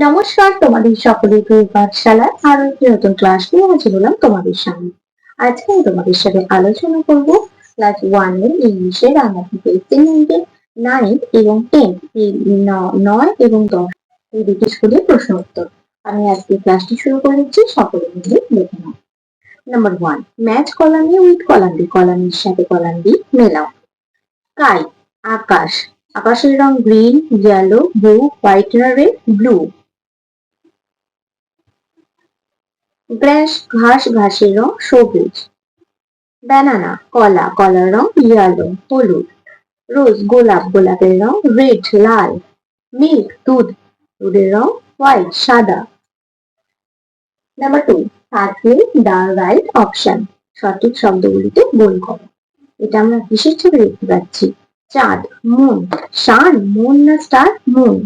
নমস্কার, তোমাদের সকলকে পাঠশালার আরো একটি নতুন ক্লাস নিয়ে হাজির হলাম তোমাদের সামনে। আজকে আমি তোমাদের সাথে আলোচনা করব ক্লাস 1 এর ইংলিশে বাংলা থেকে 9 এবং 10 এই 9 এবং 10 এই দুটি স্কুলের প্রশ্ন উত্তর। আমি আজকে ক্লাসটি শুরু করে দিচ্ছি, সকলে মিলে দেখে নাও। Number 1, match column A with column B, কলামের সাথে কলাম বি মেলাও। স্কাই, আকাশ, আকাশের রং গ্রিন, ইয়েলো, ব্লু, হোয়াইট না রেড, ব্লু। গ্রাস, ঘাস, ঘাসের রং সবুজ। ব্যানানা, কলা, কলার রং ইয়েলো, হলুদ। রোজ, গোলাপ, গোলাপের রং রেড, লাল। মিল্ক, দুধ, দুধের রং হোয়াইট, সাদা। Number 2, circle the right option, সঠিক শব্দগুলিতে গোল করো। এটা আমরা কিসের ছবি দেখতে পাচ্ছি? চাঁদ, মুন, সান, মুন না স্টার, মুন।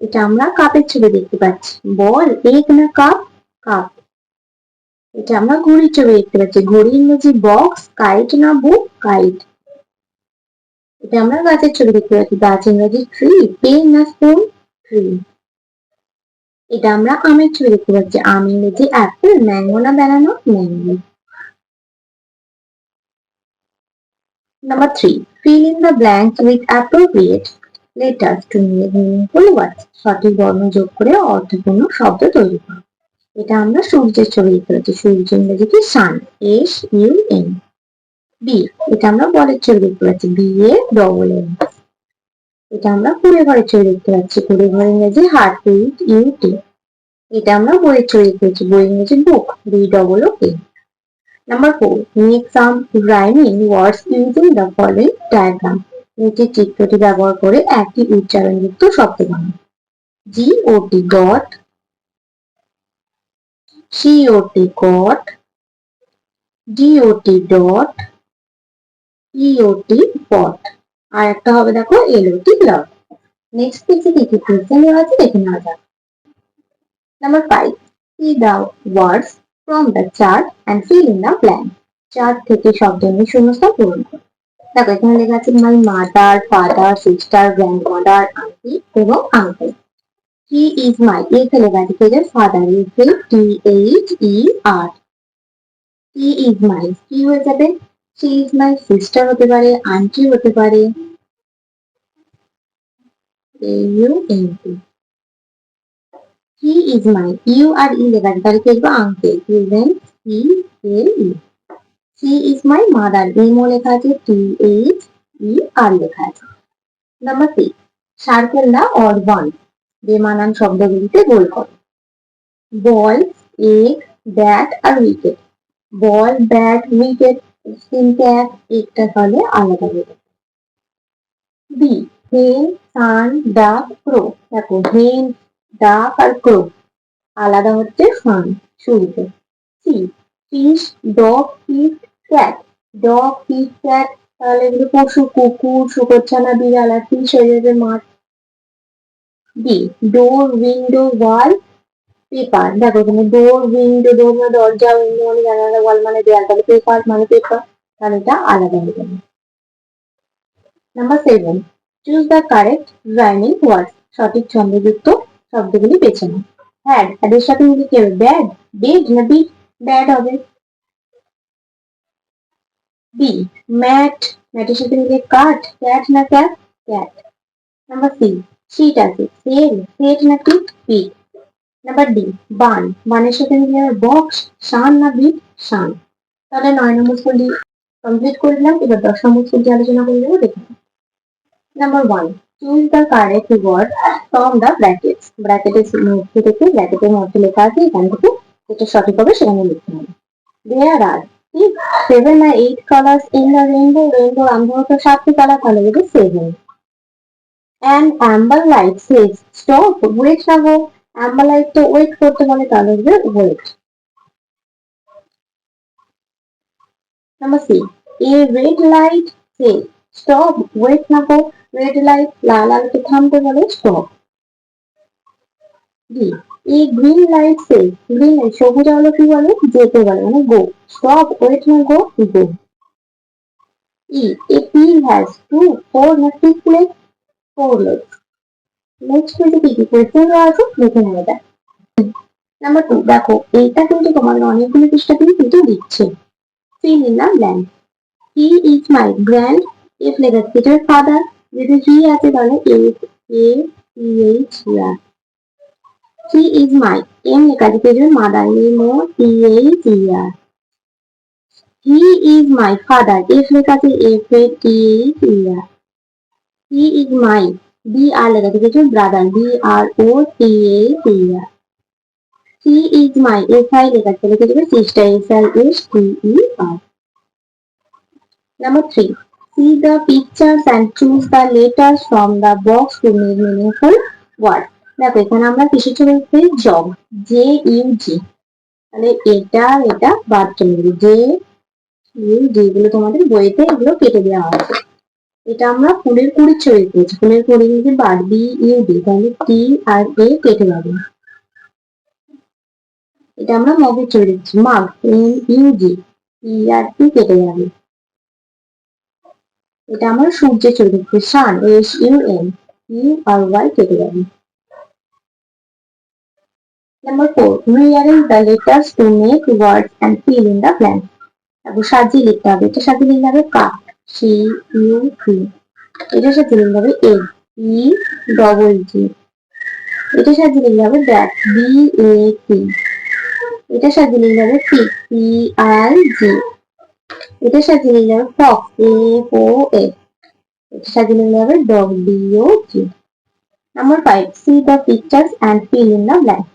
এটা আমরা কাপের ছবি দেখতে পাচ্ছি। বল, এগ না কাপ, কাপ। এটা আমরা ঘড়ির ছবি দেখতে পাচ্ছি। ঘড়ি ইংরেজি বক্স, কাইট না বুক, কাইট। এটা আমরা গাছের ছবি দেখতে পাচ্ছি। গাছ ইংরেজি ট্রি, পেন না স্পুন, ট্রি। এটা আমরা আমের ছবি দেখতে পাচ্ছি। আম ইংরেজি অ্যাপেল, ম্যাঙ্গো না banana, mango. Number 3, fill in the blanks with appropriate letters to make meaningful words, সঠিক বর্ণ যোগ করে অর্থপূর্ণ শব্দ তৈরি করো। এটা আমরা সূর্যের ছবি দেখতে পাচ্ছি। সূর্য ইংরেজি কি সান, SUN। বি, এটা আমরা বলের ছবি দেখতে পাচ্ছি। BALL। এটা আমরা কুড়ে ঘরের ছবি দেখতে পাচ্ছি। কুড়ে ঘর ইংরেজি হার্ট, UT। এটা আমরা বইয়ের ছবি দেখতে পাচ্ছি। বই ইংরেজি বুক, BOOK। Number 4, make some rhyming words using the following diagram, নিচের চিত্রটি ব্যবহার করে একটি উচ্চারণযুক্ত শব্দ বানাও। GOT, got, COT, got, DOT, dot, EOT, pot। আর একটা হবে দেখো LOT, lot। নেক্সট পেজে কি কি কোশ্চেন দেওয়া আছে দেখে নেওয়া যাক। Number 5, see the words from the chart and fill in the blank, chart থেকে শব্দ নিয়ে শূন্যস্থান পূরণ করো। দেখো এখানে লেখা আছে my mother, father, sister, grandmother, aunty এবং আঙ্কেল। হি ইজ মাই, এতে লেখা আছে ফাদার, FATHER। হি ইজ মাই কি হয়ে যাবে? শি ইজ মাই সিস্টার হতে পারে, আন্টি হতে পারে, AUNT। He is my, U আর ই লেখা আছে তাহলে কি লিখবো? Uncle, PELE। She is my mother, M O লেখা আছে, THER লেখা আছে। Number 6, circle the odd one, বেমানান শব্দগুলিতে গোল করো। বল, এগ, ব্যাট আর উইকেট। বল, ব্যাট, উইকেট, তিনটে একটা ফলে আলাদা হয়ে যাবে। বি, হেন, সান, ডাক, ক্রো। দেখো হেন, ডাক আর ক্রো আলাদা হচ্ছে সান, শুরুতে। Sea, fish, dog, pig, cat. Dog, pig, cat তাহলে এগুলো পশু, কুকুর, শুকরছানা, বিড়াল আর ফিশ হয়ে যাবে মাছ। বি, ডোর, উইন্ডো, ওয়াল, পেপার। দেখো এখানে ডোর, উইন্ডো, ডোর মানে দরজা, উইন্ডো মানে জানালা, ওয়াল মানে দেয়াল, তাহলে পেপার মানে পেপার, তাহলে এটা আলাদা হয়ে যাবে। Number 7, choose the correct rhyming word, সঠিক ছন্দযুক্ত শব্দগুলি বেছে নাও। হ্যাড, হ্যাডের সাথে মিলে কি হবে? ব্যাড, বেড না বিট, ব্যাড হবে। বি, ম্যাট, ম্যাটের সাথে মিলে কাঠ, ক্যাট না cat, cat. Number C, sheet আছে, সেল, সেট নাকি পিক। নাম্বার ডি, বান, বানের সাথে মিলে বক্স, শান না বিট, শান। তাহলে 9 নম্বর স্কুলটি কমপ্লিট করে দিলাম। এবার 10 নম্বর স্কুলটি আলোচনা করে দেবো, দেখুন। Number 1, choose the correct word from the brackets, ব্র্যাকেটের মধ্যে থেকে, ব্র্যাকেটের মধ্যে লেখা আছে এখান থেকে যেটা সঠিক হবে সেখানে লিখতে হবে। There are 7 or 8 colors in the rainbow, rainbow আমভাবে 7টি কালার, তাহলে হবে 7। An amber light says stop, wait না গো, amber light তো ওয়েট করতে বলে, তাহলে হবে wait. Number C, a red light says stop, wait না গো, red light লাল আলোতে থামতে বলে stop। D, a green light says, green light সবুজ আলো কি বলে? যেতে বলে, মানে go, stop, wait না গো, go। E, a pig has 2, 4 না 6 legs, 4 legs। নেক্সট পেজে কি কি কোয়েশ্চেন দেওয়া আছে দেখে নেওয়া যাক। নাম্বার 2, দেখো এইটা কিন্তু তোমাদের অনেকগুলো পৃষ্ঠা কিন্তু দিচ্ছে। fill in the blank. He is my grand, if লেখা আছে এটার ফাদার, যদি হি আছে তাহলে A-C-H-E-R. He is my, M লেখা আছে এটার mother, M-O-T-H-E-R. He is my father, F লেখা আছে F-A-T-H-E-R. He is my, B-R লেখা আছে এটার brother, B-R-O-T-H-E-R. He is my, S-I লেখা আছে এটার sister, S-I-S-T-E-R. Number 3. See the pictures and choose the letters from the box to make meaningful words. দেখো এখানে আমরা কিসের ছবি দেখছি? Jug, J-U-G. তাহলে এটা বাদ চলে যাবে, J-U-G গুলো তোমাদের বইতে এগুলো কেটে দেওয়া আছে। এটা আমরা ফুলের কুড়ির ছবি পেয়েছি, ফুলের কুড়ি যদি বাদ B-U-D, তাহলে T আর A কেটে যাবে। এটা আমরা মগের ছবি দেখছি, মাগ, M-U-G, T আর T কেটে যাবে। এটা আমার সূর্যের ছবি দেখছি, সান, S-U-N, U আর Y কেটে যাবে। Number 4. Rearrange the letters to make words and fill in the blanks. তারপর সাজিয়ে লিখতে হবে, এটা সাজিয়ে লিখতে হবে কাপ, C-U-P, এটা সাজিয়ে লিখতে হবে E-double-G, এটা সাজিয়ে লিখতে হবে ব্যাট, B-A-T, এটা সাজিয়ে লিখতে হবে পিক, P-I-G, এটা সাজিয়ে লিখতে হবে ফক্স, F-O-X, এটা সাজিয়ে লিখতে হবে dog, D-O-G. Number 5. See the pictures and fill in the blanks.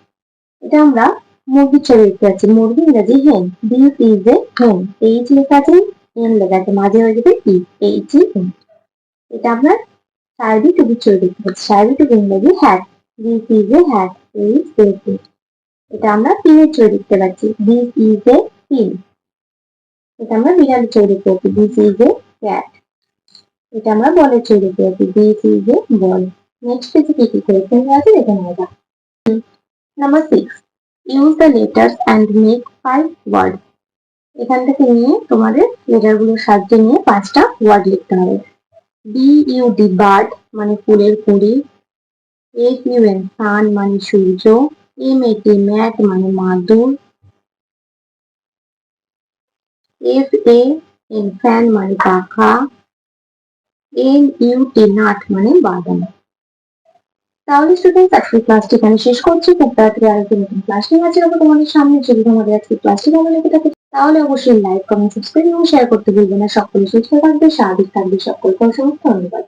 এটা আমরা মুরগির ছবি দেখতে পাচ্ছি, মুরগি ইংরেজি হেন, দিস ইজ এ হেন, এইচ লেখা আছে, এন লেখা আছে, মাঝে হয়ে যাবে ই, H-E-N. এটা আমরা সার্বি টুপির ছবি দেখতে পাচ্ছি, সার্বি টুপি ইংরেজি hat, this is a hat, H-A-T. এটা আমরা পিনের ছবি দেখতে পাচ্ছি, দিস ইজ এ পিন. এটা আমরা বিড়ালের ছবি দেখতে পাচ্ছি, দিস ইজ এ ক্যাট. এটা আমরা বলের ছবি দেখতে পাচ্ছি, this is A ball. Next পেজে কি কি কোয়েশ্চেন আছে দেখে নেওয়া যাক। Number 6. Use the letters and make 5 words. এখান থেকে নিয়ে তোমাদের লেটার গুলো সাজিয়ে নিয়ে 5টা ওয়ার্ড লিখতে হবে। B-U-D, বার্ড মানে ফুলের কুঁড়ি, S-U-N, সান মানে সূর্য, M-A-T, ম্যাট মানে মাদুর, F-A-N, ফ্যান মানে পাখা, N-U-T, নাট মানে বাদাম। তাহলে স্টুডেন্টস আজকের ক্লাসটি এখানে শেষ করছি। খুব তাড়াতাড়ি আরেকটি নতুন ক্লাস নিয়ে হাজির হবো তোমাদের সামনে। যদি তোমাদের আজকের ক্লাসটি ভালো লেগে থাকে তাহলে অবশ্যই লাইক, কমেন্ট, সাবস্ক্রাইব এবং শেয়ার করতে ভুলবে না। সকলে সুস্থ থাকবে, স্বাভাবিক থাকবে, সকলকে অসংখ্য ধন্যবাদ।